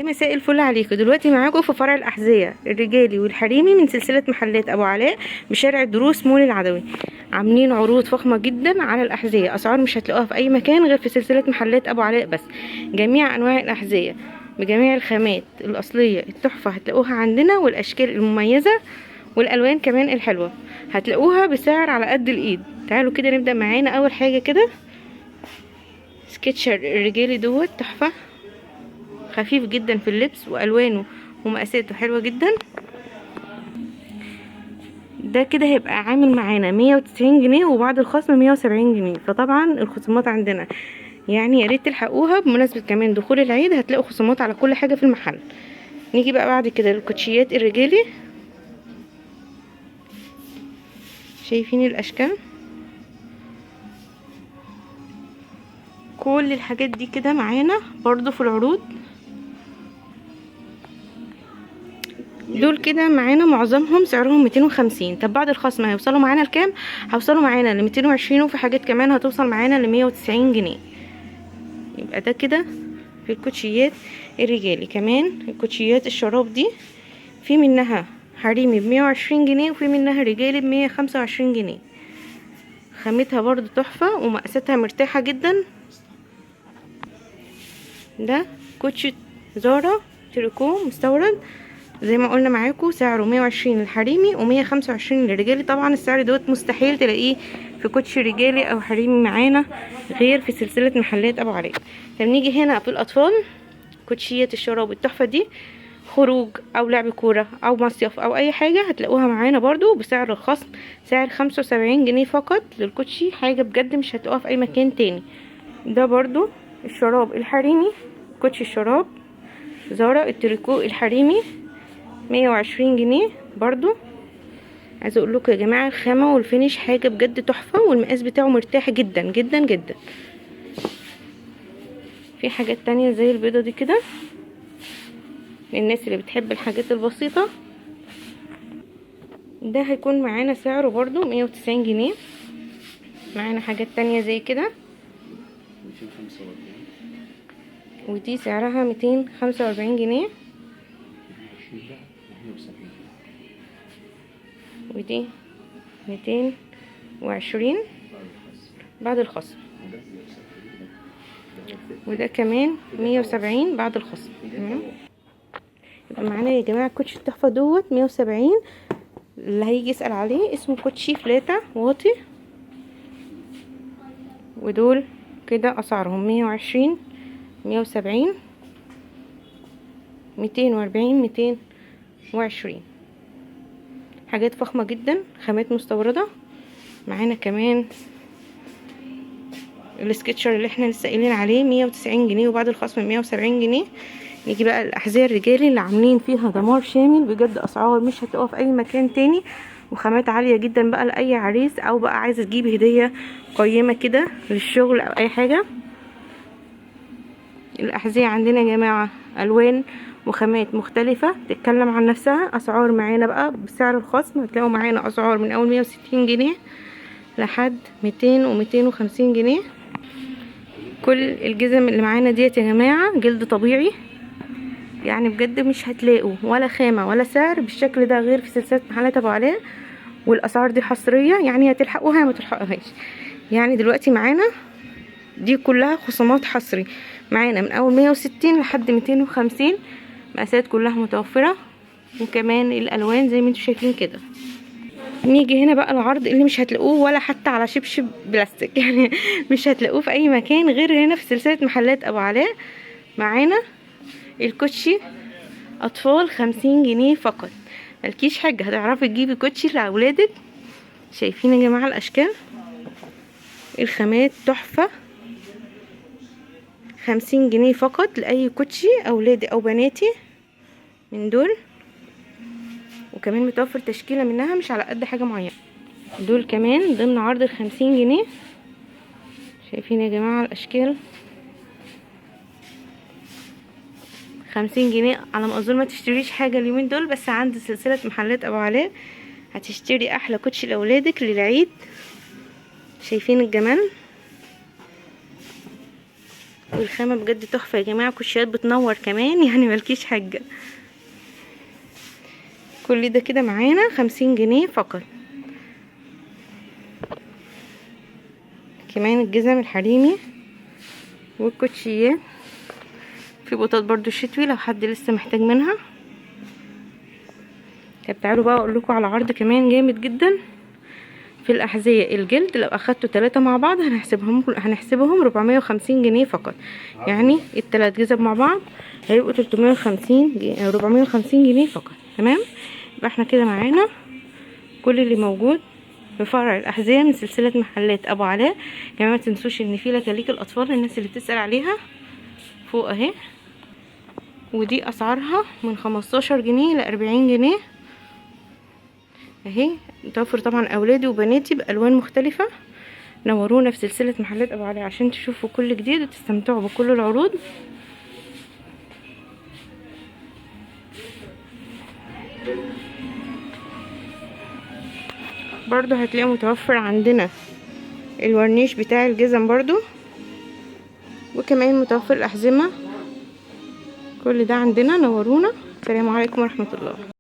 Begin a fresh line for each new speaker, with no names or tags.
مساء الفل عليكم. دلوقتي معاكم في فرع الأحذية الرجالي والحريمي من سلسلة محلات أبو علاء بشارع الدروس مول العدوي. عاملين عروض فخمة جدا على الأحذية، أسعار مش هتلاقوها في أي مكان غير في سلسلة محلات أبو علاء بس. جميع أنواع الأحذية بجميع الخامات الأصلية التحفة هتلاقوها عندنا، والأشكال المميزة والألوان كمان الحلوة هتلاقوها بسعر على قد الإيد. تعالوا كده نبدأ معانا. أول حاجة كده سكتشر الرجالي دوت تحفة، خفيف جدا في اللبس والوانه ومقاساته حلوه جدا. ده كده هيبقى عامل معانا 190 جنيه وبعد الخصم 170 جنيه. فطبعا الخصومات عندنا يعني يا ريت تلحقوها بمناسبه كمان دخول العيد، هتلاقوا خصومات على كل حاجه في المحل. نيجي بقى بعد كده للكوتشيات الرجالي. شايفين الاشكال، كل الحاجات دي كده معانا برضو في العروض. دول كده معانا معظمهم سعرهم 250. طب بعد الخصم هيوصلوا معانا لكام؟ هيوصلوا معانا ل 220، وفي حاجات كمان هتوصل معانا ل 190 جنيه. يبقى ده كده في الكوتشيات الرجالي. كمان الكوتشيات الشراب دي في منها حريمي ب120 جنيه وفي منها رجالي ب125 جنيه. خامتها برضو تحفة ومقاساتها مرتاحة جدا. ده كوتشي زارا تريكو مستورد زي ما قلنا معاكم، سعره 120 للحريمي و125 للرجالي. طبعا السعر دوت مستحيل تلاقيه في كوتشي رجالي او حريمي معانا غير في سلسله محلات ابو علاء. طب نيجي هنا في الاطفال، كوتشيات الشراب التحفه دي خروج او لعب كوره او مصيف او اي حاجه هتلاقوها معانا برضو بسعر الخصم، سعر 75 جنيه فقط للكوتشي. حاجه بجد مش هتلاقوها في اي مكان تاني. ده برضو الشراب الحريمي، كوتشي الشراب زارا التريكو الحريمي 120 جنيه برضو. عايزه اقول لكم يا جماعه الخامه والفينش حاجه بجد تحفه، والمقاس بتاعه مرتاح جدا جدا جدا. في حاجات تانية زي البيضه دي كده للناس اللي بتحب الحاجات البسيطه. ده هيكون معانا سعره برضو 190 جنيه. معانا حاجات تانية زي كده، ودي سعرها 245 جنيه، ودي 220 بعد الخصم، وده كمان 170 بعد الخصم. تمام. يبقى معانا يا جماعه الكوتشي التحفه دوت 170. اللي هيجي يسأل عليه اسمه كوتشي فلاته واطي. ودول كده اسعارهم 120 170 240 220. حاجات فخمه جدا، خامات مستورده. معانا كمان السكتشر اللي احنا لسه قايلين عليه 190 جنيه وبعد الخصم 170 جنيه. نيجي بقى الاحذيه الرجالي اللي عاملين فيها دمار شامل بجد، اسعار مش هتلاقوها في اي مكان تاني، وخامات عاليه جدا بقى لاي عريس او بقى عايزه تجيبي هديه قيمه كده للشغل او اي حاجه. الاحذيه عندنا يا جماعه الوان وخامات مختلفه تتكلم عن نفسها. اسعار معانا بقى بسعر الخصم هتلاقوا معانا اسعار من اول 160 جنيه لحد 200 و250 جنيه. كل الجزم اللي معانا ديت يا جماعه جلد طبيعي، يعني بجد مش هتلاقوا ولا خامه ولا سعر بالشكل ده غير في سلسله محلات ابو علاء. والاسعار دي حصريه، يعني هتلحقوها يا ما تلحقوهاش. يعني دلوقتي معانا دي كلها خصومات حصري، معانا من اول 160 لحد 250. مقاسات كلها متوفره، وكمان الالوان زي ما انتم شايفين كده. نيجي هنا بقى العرض اللي مش هتلاقوه ولا حتى على شبشب بلاستيك يعني مش هتلاقوه في اي مكان غير هنا في سلسله محلات ابو علاء. معانا الكوتشي اطفال 50 جنيه فقط. ملكيش حاجه، هتعرفي تجيبي كوتشي لاولادك. شايفين يا جماعه الاشكال، الخامات تحفه. 50 جنيه فقط لاي كوتشي اولادي او بناتي من دول، وكمان متوفر تشكيله منها مش على قد حاجه معينه. دول كمان ضمن عرض 50 جنيه. شايفين يا جماعه الاشكال 50 جنيه. على ما اظن ما تشتريش حاجه اليومين دول، بس عند سلسله محلات ابو علاء هتشتري احلى كوتشي لاولادك للعيد. شايفين الجمال، والخامة بجد تحفة يا جماعة، كوتشيات بتنور كمان يعني ملكيش حاجة. كل ده كده معانا 50 جنيه فقط. كمان الجزم الحريمي والكوتشيات، في بوطات برضو الشتوي لو حد لسه محتاج منها. طب تعالوا بقى اقول لكم على عرض كمان جامد جدا في الاحذيه الجلد. لو اخدتوا 3 مع بعض هنحسبهم 450 جنيه فقط. يعني ال3 جزم مع بعض هيبقوا 450 جنيه فقط. تمام، يبقى احنا كده معانا كل اللي موجود في فرع الاحذيه من سلسله محلات ابو علاء. كمان ما تنسوش ان في لكاليك الاطفال للناس اللي بتسال عليها فوق اهي، ودي اسعارها من 15 جنيه ل 40 جنيه اهي. متوفر طبعا اولادي وبناتي بالوان مختلفه. نورونا في سلسله محلات ابو علي عشان تشوفوا كل جديد وتستمتعوا بكل العروض. برضو هتلاقوا متوفر عندنا الورنيش بتاع الجزم برضو، وكمان متوفر الاحزمه. كل ده عندنا. نورونا. السلام عليكم ورحمه الله.